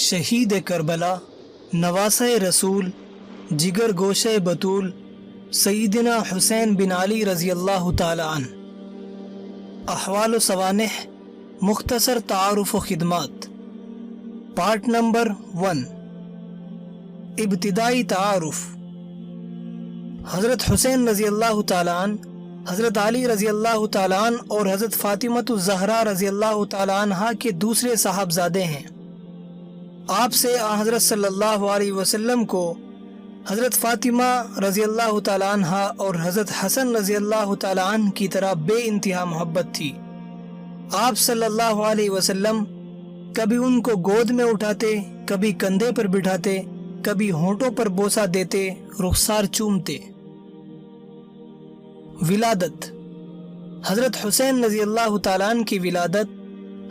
شہید کربلا، نواسہ رسول، جگر گوشہ بطول، سیدنا حسین بن علی رضی اللہ تعالی عنہ۔ احوال و سوانح، مختصر تعارف و خدمات۔ پارٹ نمبر 1، ابتدائی تعارف۔ حضرت حسین رضی اللہ تعالی عنہ حضرت علی رضی اللہ تعالی عنہ اور حضرت فاطمۃ الزہرا رضی اللہ تعالی عنہا کے دوسرے صاحبزادے ہیں۔ آپ سے حضرت صلی اللہ علیہ وسلم کو حضرت فاطمہ رضی اللہ تعالی عنہا اور حضرت حسن رضی اللہ تعالی عنہ کی طرح بے انتہا محبت تھی۔ آپ صلی اللہ علیہ وسلم کبھی ان کو گود میں اٹھاتے، کبھی کندھے پر بٹھاتے، کبھی ہونٹوں پر بوسہ دیتے، رخسار چومتے۔ ولادت۔ حضرت حسین رضی اللہ تعالیٰ عنہ کی ولادت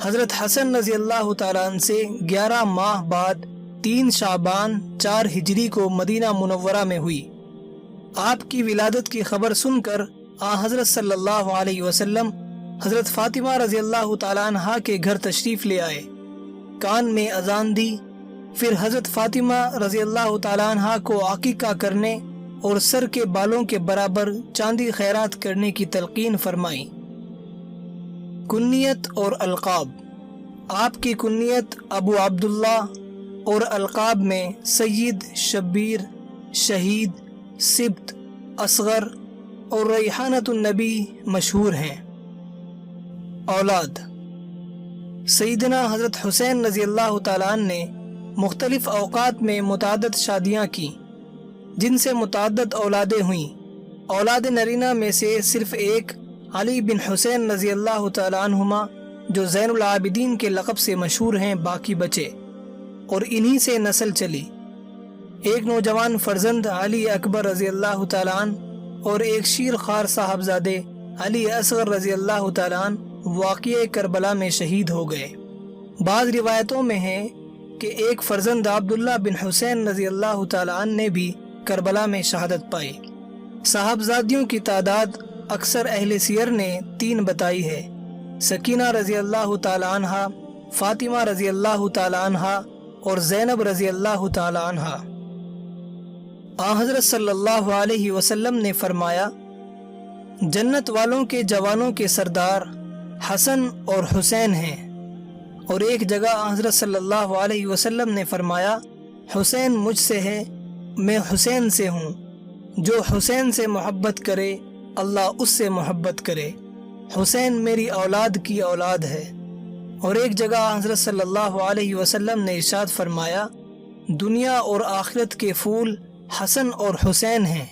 حضرت حسن رضی اللہ تعالیٰ عنہ سے 11 ماہ بعد 3 شعبان 4 ہجری کو مدینہ منورہ میں ہوئی۔ آپ کی ولادت کی خبر سن کر حضرت صلی اللہ علیہ وسلم حضرت فاطمہ رضی اللہ تعالیٰ عنہ کے گھر تشریف لے آئے، کان میں اذان دی، پھر حضرت فاطمہ رضی اللہ تعالیٰ عنہ کو عقیقہ کرنے اور سر کے بالوں کے برابر چاندی خیرات کرنے کی تلقین فرمائی۔ کنیت اور القاب۔ آپ کی کنیت ابو عبداللہ اور القاب میں سید، شبیر، شہید، سبت، اصغر اور ریحانۃ النبی مشہور ہیں۔ اولاد۔ سیدنا حضرت حسین رضی اللہ تعالیٰ عنہ نے مختلف اوقات میں متعدد شادیاں کی، جن سے متعدد اولادیں ہوئیں۔ اولاد نرینہ میں سے صرف ایک علی بن حسین رضی اللہ تعالیٰ عنہما جو زین العابدین کے لقب سے مشہور ہیں باقی بچے، اور انہی سے نسل چلی۔ ایک نوجوان فرزند علی اکبر رضی اللہ تعالیٰ عنہ اور ایک شیر خوار صاحبزادے علی اصغر رضی اللہ تعالیٰ عنہ واقعہ کربلا میں شہید ہو گئے۔ بعض روایتوں میں ہے کہ ایک فرزند عبداللہ بن حسین رضی اللہ تعالیٰ عنہ نے بھی کربلا میں شہادت پائی۔ صاحبزادیوں کی تعداد اکثر اہل سیر نے 3 بتائی ہے: سکینہ رضی اللہ تعالی عنہا، فاطمہ رضی اللہ تعالی عنہا اور زینب رضی اللہ تعالی عنہا۔ حضرت صلی اللہ علیہ وسلم نے فرمایا، جنت والوں کے جوانوں کے سردار حسن اور حسین ہیں۔ اور ایک جگہ حضرت صلی اللہ علیہ وسلم نے فرمایا، حسین مجھ سے ہے، میں حسین سے ہوں، جو حسین سے محبت کرے اللہ اس سے محبت کرے، حسین میری اولاد کی اولاد ہے۔ اور ایک جگہ حضرت صلی اللہ علیہ وسلم نے ارشاد فرمایا، دنیا اور آخرت کے پھول حسن اور حسین ہیں۔